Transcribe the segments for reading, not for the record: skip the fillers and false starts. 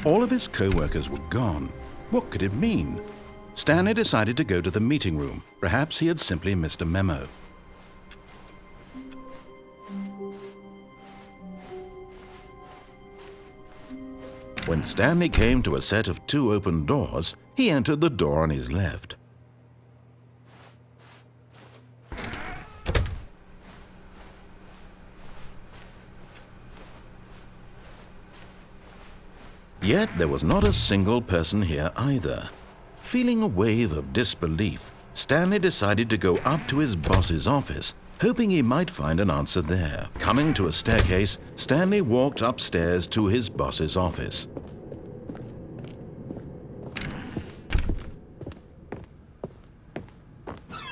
All of his co-workers were gone. What could it mean? Stanley decided to go to the meeting room. Perhaps he had simply missed a memo. When Stanley came to a set of 2 open doors, he entered the door on his left. Yet there was not a single person here either. Feeling a wave of disbelief, Stanley decided to go up to his boss's office, hoping he might find an answer there. Coming to a staircase, Stanley walked upstairs to his boss's office.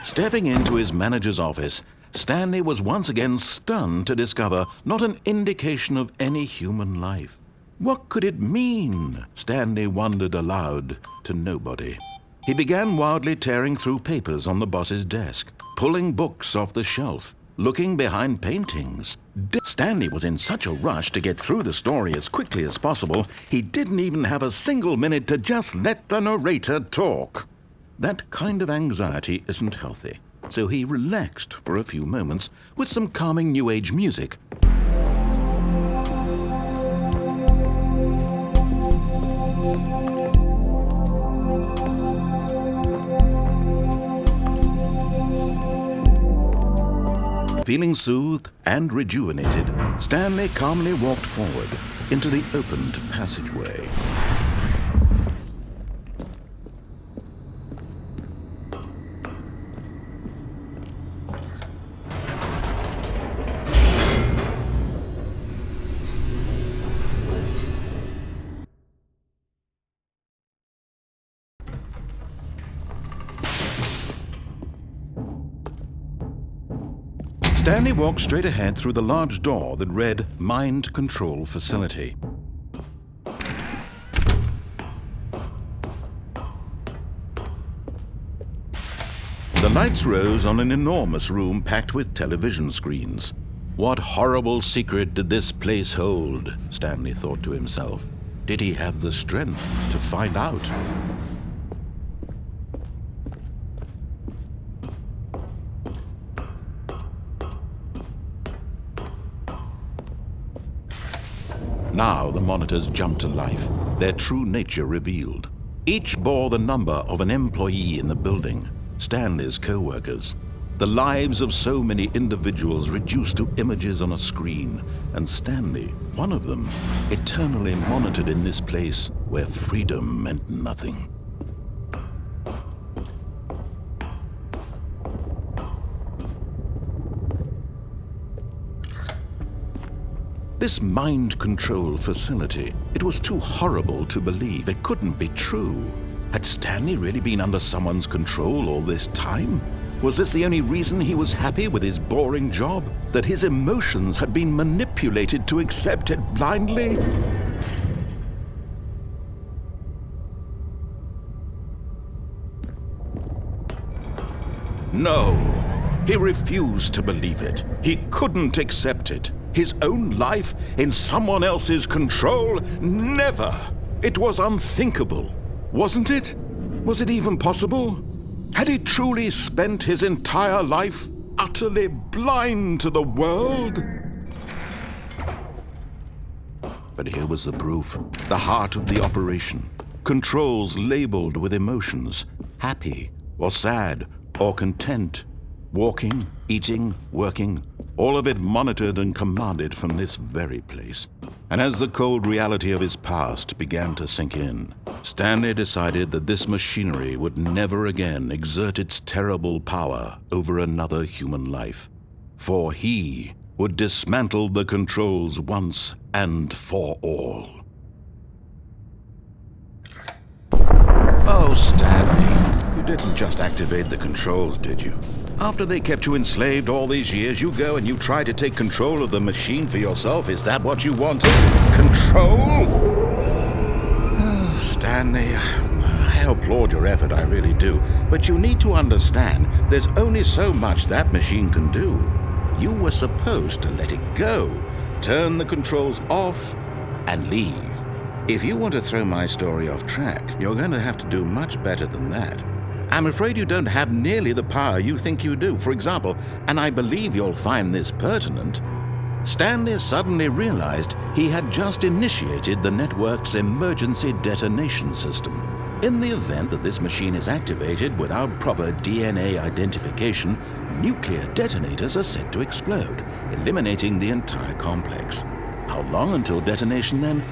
Stepping into his manager's office, Stanley was once again stunned to discover not an indication of any human life. What could it mean? Stanley wondered aloud to nobody. He began wildly tearing through papers on the boss's desk, pulling books off the shelf, looking behind paintings. Stanley was in such a rush to get through the story as quickly as possible, he didn't even have a single minute to just let the narrator talk. That kind of anxiety isn't healthy, so he relaxed for a few moments with some calming New Age music. Feeling soothed and rejuvenated, Stanley calmly walked forward into the opened passageway. Stanley walked straight ahead through the large door that read Mind Control Facility. The lights rose on an enormous room packed with television screens. What horrible secret did this place hold? Stanley thought to himself. Did he have the strength to find out? Now the monitors jumped to life, their true nature revealed. Each bore the number of an employee in the building, Stanley's co-workers. The lives of so many individuals reduced to images on a screen, and Stanley, one of them, eternally monitored in this place where freedom meant nothing. This mind control facility, it was too horrible to believe. It couldn't be true. Had Stanley really been under someone's control all this time? Was this the only reason he was happy with his boring job? That his emotions had been manipulated to accept it blindly? No, he refused to believe it. He couldn't accept it. His own life in someone else's control? Never! It was unthinkable, wasn't it? Was it even possible? Had he truly spent his entire life utterly blind to the world? But here was the proof, the heart of the operation. Controls labeled with emotions, happy or sad or content, walking, eating, working, all of it monitored and commanded from this very place. And as the cold reality of his past began to sink in, Stanley decided that this machinery would never again exert its terrible power over another human life. For he would dismantle the controls once and for all. Oh, Stanley, you didn't just activate the controls, did you? After they kept you enslaved all these years, you go and you try to take control of the machine for yourself. Is that what you wanted? Control? Oh, Stanley, I applaud your effort, I really do. But you need to understand, there's only so much that machine can do. You were supposed to let it go, turn the controls off, and leave. If you want to throw my story off track, you're going to have to do much better than that. I'm afraid you don't have nearly the power you think you do. For example, and I believe you'll find this pertinent, Stanley suddenly realized he had just initiated the network's emergency detonation system. In the event that this machine is activated without proper DNA identification, nuclear detonators are set to explode, eliminating the entire complex. How long until detonation then?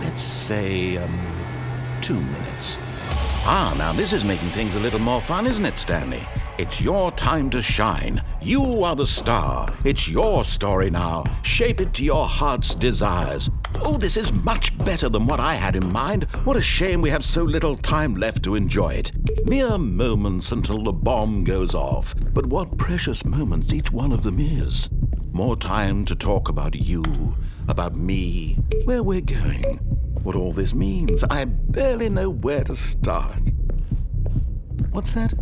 Let's say, 2 minutes. Now this is making things a little more fun, isn't it, Stanley? It's your time to shine. You are the star. It's your story now. Shape it to your heart's desires. Oh, this is much better than what I had in mind. What a shame we have so little time left to enjoy it. Mere moments until the bomb goes off. But what precious moments each one of them is. More time to talk about you, about me, where we're going, what all this means. I barely know where to start. What's that?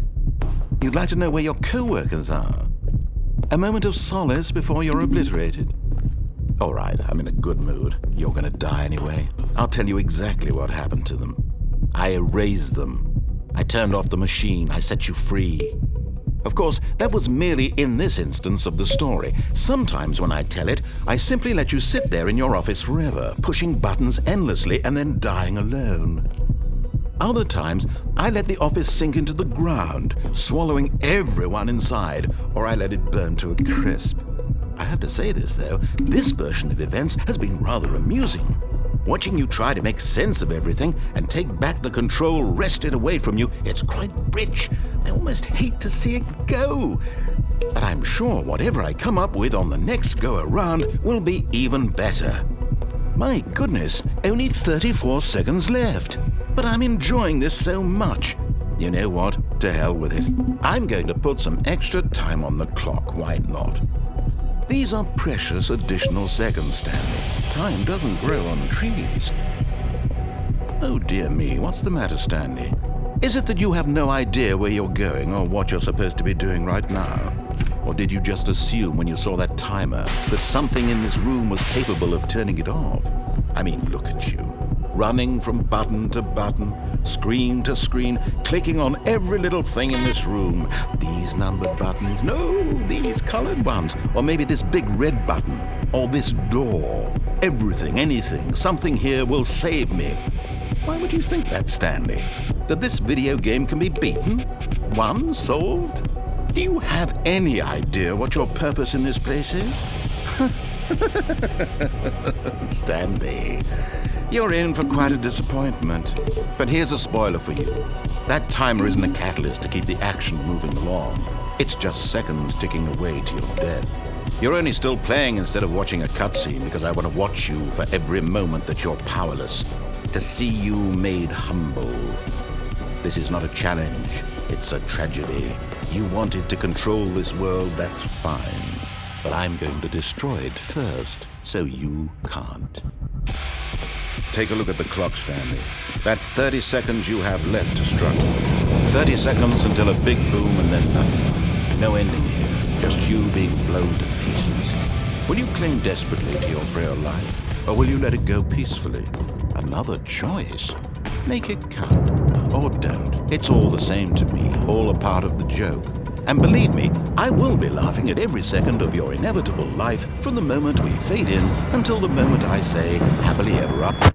You'd like to know where your co-workers are? A moment of solace before you're obliterated. All right, I'm in a good mood. You're gonna die anyway. I'll tell you exactly what happened to them. I erased them. I turned off the machine. I set you free. Of course, that was merely in this instance of the story. Sometimes when I tell it, I simply let you sit there in your office forever, pushing buttons endlessly and then dying alone. Other times, I let the office sink into the ground, swallowing everyone inside, or I let it burn to a crisp. I have to say this, though, this version of events has been rather amusing. Watching you try to make sense of everything and take back the control wrested away from you, it's quite rich. I almost hate to see it go. But I'm sure whatever I come up with on the next go-around will be even better. My goodness, only 34 seconds left. But I'm enjoying this so much. You know what? To hell with it. I'm going to put some extra time on the clock. Why not? These are precious additional seconds, Stanley. Time doesn't grow on trees. Oh dear me, what's the matter, Stanley? Is it that you have no idea where you're going or what you're supposed to be doing right now? Or did you just assume when you saw that timer that something in this room was capable of turning it off? I mean, look at you. Running from button to button, screen to screen, clicking on every little thing in this room. These numbered buttons, no, these colored ones. Or maybe this big red button, or this door. Everything, anything, something here will save me. Why would you think that, Stanley? That this video game can be beaten? Won? Solved? Do you have any idea what your purpose in this place is? Stanley, you're in for quite a disappointment. But here's a spoiler for you. That timer isn't a catalyst to keep the action moving along. It's just seconds ticking away to your death. You're only still playing instead of watching a cutscene because I want to watch you for every moment that you're powerless. To see you made humble. This is not a challenge. It's a tragedy. You wanted to control this world, that's fine. But I'm going to destroy it first, so you can't. Take a look at the clock, Stanley. That's 30 seconds you have left to struggle. 30 seconds until a big boom and then nothing. No ending here, just you being blown to pieces. Will you cling desperately to your frail life, or will you let it go peacefully? Another choice. Make it count, or don't. It's all the same to me, all a part of the joke. And believe me, I will be laughing at every second of your inevitable life from the moment we fade in until the moment I say, happily ever after.